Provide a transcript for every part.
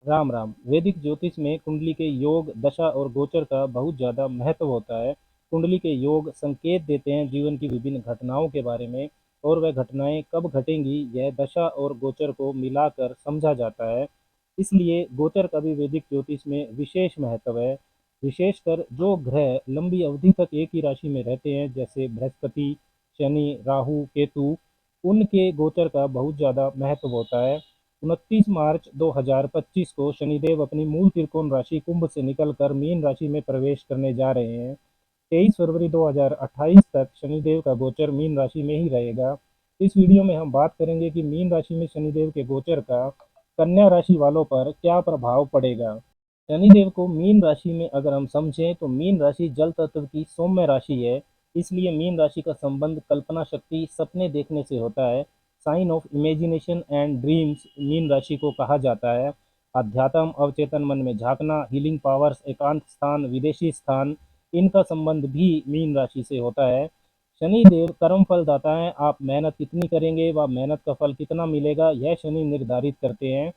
राम राम। वैदिक ज्योतिष में कुंडली के योग, दशा और गोचर का बहुत ज़्यादा महत्व होता है। कुंडली के योग संकेत देते हैं जीवन की विभिन्न घटनाओं के बारे में, और वह घटनाएं कब घटेंगी यह दशा और गोचर को मिलाकर समझा जाता है। इसलिए गोचर का भी वैदिक ज्योतिष में विशेष महत्व है। विशेषकर जो ग्रह लंबी अवधि तक एक ही राशि में रहते हैं, जैसे बृहस्पति, शनि, राहु, केतु, उनके गोचर का बहुत ज़्यादा महत्व होता है। 29 मार्च 2025 को शनिदेव अपनी मूल त्रिकोण राशि कुंभ से निकलकर मीन राशि में प्रवेश करने जा रहे हैं। 23 फरवरी 2028 तक शनिदेव का गोचर मीन राशि में ही रहेगा। इस वीडियो में हम बात करेंगे कि मीन राशि में शनिदेव के गोचर का कन्या राशि वालों पर क्या प्रभाव पड़ेगा। शनिदेव को मीन राशि में अगर हम समझें तो मीन राशि जल तत्व की सौम्य राशि है। इसलिए मीन राशि का संबंध कल्पना शक्ति, सपने देखने से होता है। Sign of imagination and dreams mean राशि को कहा जाता है। अध्यात्म, अवचेतन मन में झांकना, हीलिंग पावर्स, एकांत स्थान, विदेशी स्थान, इनका संबंध भी मीन राशि से होता है। शनि देव कर्म फल दाता है। आप मेहनत कितनी करेंगे व मेहनत का फल कितना मिलेगा यह शनि निर्धारित करते हैं।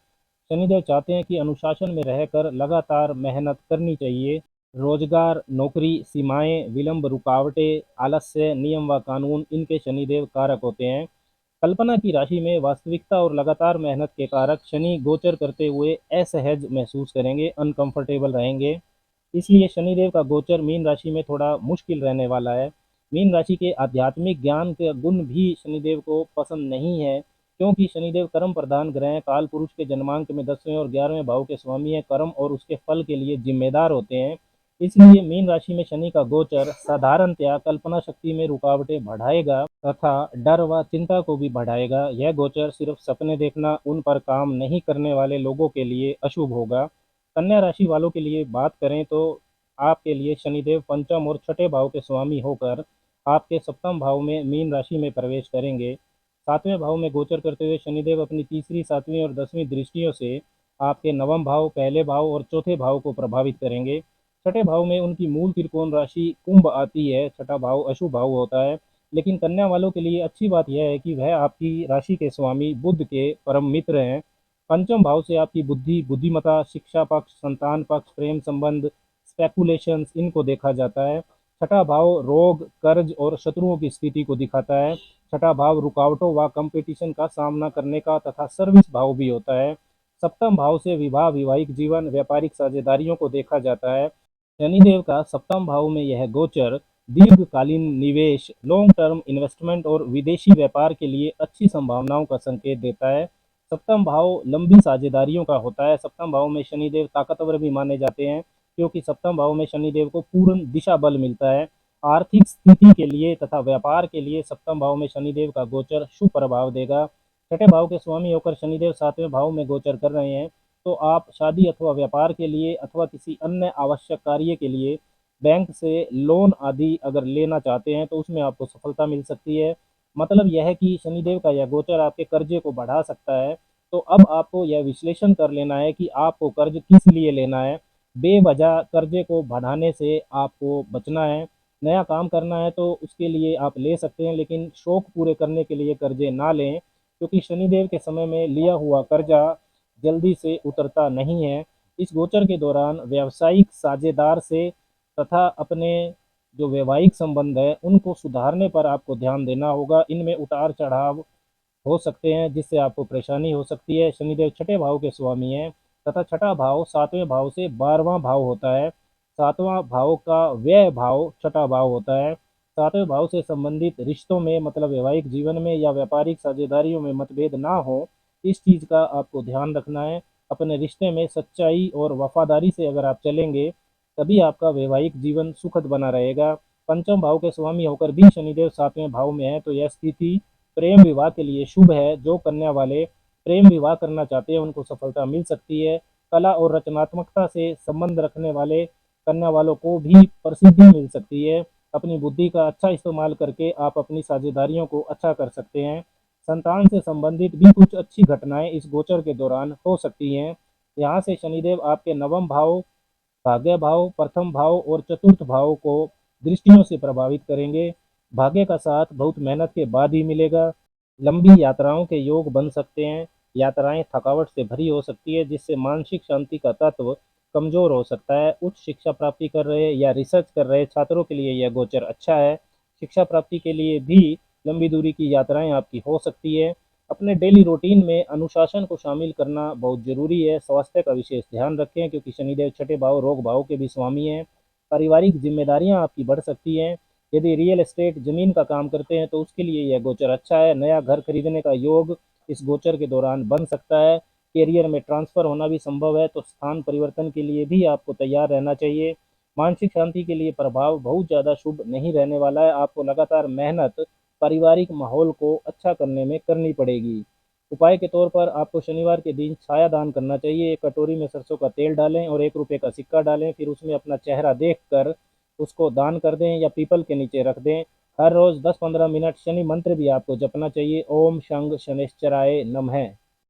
शनिदेव चाहते हैं कि अनुशासन में रहकर लगातार मेहनत करनी चाहिए। रोजगार, नौकरी, सीमाएं, विलंब, रुकावटें, आलस्य, नियम व कानून, इनके शनिदेव कारक होते हैं। कल्पना की राशि में वास्तविकता और लगातार मेहनत के कारक शनि गोचर करते हुए असहज महसूस करेंगे, अनकंफर्टेबल रहेंगे। इसलिए शनिदेव का गोचर मीन राशि में थोड़ा मुश्किल रहने वाला है। मीन राशि के आध्यात्मिक ज्ञान के गुण भी शनिदेव को पसंद नहीं है, क्योंकि शनिदेव कर्म प्रधान ग्रह हैं। काल पुरुष के जन्मांक में 10वें और 11वें भाव के स्वामी हैं। कर्म और उसके फल के लिए जिम्मेदार होते हैं। इसलिए मीन राशि में शनि का गोचर साधारणतया कल्पना शक्ति में रुकावटें बढ़ाएगा तथा डर व चिंता को भी बढ़ाएगा। यह गोचर सिर्फ सपने देखना, उन पर काम नहीं करने वाले लोगों के लिए अशुभ होगा। कन्या राशि वालों के लिए बात करें तो आपके लिए शनिदेव पंचम और छठे भाव के स्वामी होकर आपके सप्तम भाव में मीन राशि में प्रवेश करेंगे। सातवें भाव में गोचर करते हुए शनिदेव अपनी तीसरी, सातवीं और 10वीं दृष्टियों से आपके नवम भाव, पहले भाव और चौथे भाव को प्रभावित करेंगे। छठे भाव में उनकी मूल त्रिकोण राशि कुंभ आती है। छठा भाव अशुभ भाव होता है। लेकिन कन्या वालों के लिए अच्छी बात यह है कि वह आपकी राशि के स्वामी बुध के परम मित्र हैं। पंचम भाव से आपकी बुद्धि, बुद्धिमता, शिक्षा पक्ष, संतान पक्ष, प्रेम संबंध, स्पेकुलेशंस, इनको देखा जाता है। छठा भाव रोग, कर्ज और शत्रुओं की स्थिति को दिखाता है। छठा भाव रुकावटों व कंपटीशन का सामना करने का तथा सर्विस भाव भी होता है। सप्तम भाव से विवाह, वैवाहिक जीवन, व्यापारिक साझेदारियों को देखा जाता है। शनिदेव का सप्तम भाव में यह गोचर दीर्घकालीन निवेश, लॉन्ग टर्म इन्वेस्टमेंट और विदेशी व्यापार के लिए अच्छी संभावनाओं का संकेत देता है। सप्तम भाव लंबी साझेदारियों का होता है। सप्तम भाव में शनिदेव ताकतवर भी माने जाते हैं, क्योंकि सप्तम भाव में शनिदेव को पूर्ण दिशा बल मिलता है। आर्थिक स्थिति के लिए तथा व्यापार के लिए सप्तम भाव में शनिदेव का गोचर शुभ प्रभाव देगा। छठे भाव के स्वामी होकर शनिदेव सातवें भाव में गोचर कर रहे हैं, तो आप शादी अथवा व्यापार के लिए अथवा किसी अन्य आवश्यक कार्य के लिए बैंक से लोन आदि अगर लेना चाहते हैं तो उसमें आपको सफलता मिल सकती है। मतलब यह है कि शनिदेव का यह गोचर आपके कर्जे को बढ़ा सकता है। तो अब आपको यह विश्लेषण कर लेना है कि आपको कर्ज किस लिए लेना है। बेवजह कर्जे को बढ़ाने से आपको बचना है। नया काम करना है तो उसके लिए आप ले सकते हैं, लेकिन शौक पूरे करने के लिए कर्जे ना लें, क्योंकि शनिदेव के समय में लिया हुआ कर्जा जल्दी से उतरता नहीं है। इस गोचर के दौरान व्यावसायिक साझेदार से तथा अपने जो वैवाहिक संबंध है उनको सुधारने पर आपको ध्यान देना होगा। इनमें उतार चढ़ाव हो सकते हैं, जिससे आपको परेशानी हो सकती है। शनिदेव छठे भाव के स्वामी हैं तथा छठा भाव सातवें भाव से 12वां भाव होता है। सातवां भाव का व्यय भाव छठा भाव होता है। सातवें भाव से संबंधित रिश्तों में, मतलब वैवाहिक जीवन में या व्यापारिक साझेदारियों में मतभेद ना हो, इस चीज़ का आपको ध्यान रखना है। अपने रिश्ते में सच्चाई और वफादारी से अगर आप चलेंगे तभी आपका वैवाहिक जीवन सुखद बना रहेगा। पंचम भाव के स्वामी होकर भी शनिदेव सातवें भाव में है, तो यह स्थिति प्रेम विवाह के लिए शुभ है। जो कन्या वाले प्रेम विवाह करना चाहते हैं उनको सफलता मिल सकती है। कला और रचनात्मकता से संबंध रखने वाले कन्या वालों को भी प्रसिद्धि मिल सकती है। अपनी बुद्धि का अच्छा इस्तेमाल करके आप अपनी साझेदारियों को अच्छा कर सकते हैं। संतान से संबंधित भी कुछ अच्छी घटनाएं इस गोचर के दौरान हो सकती हैं। यहाँ से शनिदेव आपके नवम भाव, भाग्य भाव, प्रथम भाव और चतुर्थ भाव को दृष्टियों से प्रभावित करेंगे। भाग्य का साथ बहुत मेहनत के बाद ही मिलेगा। लंबी यात्राओं के योग बन सकते हैं। यात्राएं थकावट से भरी हो सकती है, जिससे मानसिक शांति का तत्व कमजोर हो सकता है। उच्च शिक्षा प्राप्ति कर रहे या रिसर्च कर रहे छात्रों के लिए यह गोचर अच्छा है। शिक्षा प्राप्ति के लिए भी लंबी दूरी की यात्राएं आपकी हो सकती है। अपने डेली रूटीन में अनुशासन को शामिल करना बहुत जरूरी है। स्वास्थ्य का विशेष ध्यान रखें, क्योंकि शनिदेव छठे भाव रोग भाव के भी स्वामी हैं। पारिवारिक जिम्मेदारियां आपकी बढ़ सकती हैं। यदि रियल एस्टेट जमीन का काम करते हैं तो उसके लिए यह गोचर अच्छा है। नया घर खरीदने का योग इस गोचर के दौरान बन सकता है। कैरियर में ट्रांसफर होना भी संभव है, तो स्थान परिवर्तन के लिए भी आपको तैयार रहना चाहिए। मानसिक शांति के लिए प्रभाव बहुत ज़्यादा शुभ नहीं रहने वाला है। आपको लगातार मेहनत पारिवारिक माहौल को अच्छा करने में करनी पड़ेगी। उपाय के तौर पर आपको शनिवार के दिन छाया दान करना चाहिए। एक कटोरी में सरसों का तेल डालें और 1 रुपये का सिक्का डालें, फिर उसमें अपना चेहरा देख कर उसको दान कर दें या पीपल के नीचे रख दें। हर रोज 10-15 मिनट शनि मंत्र भी आपको जपना चाहिए। ओम शंग शनिश्चराय नमः।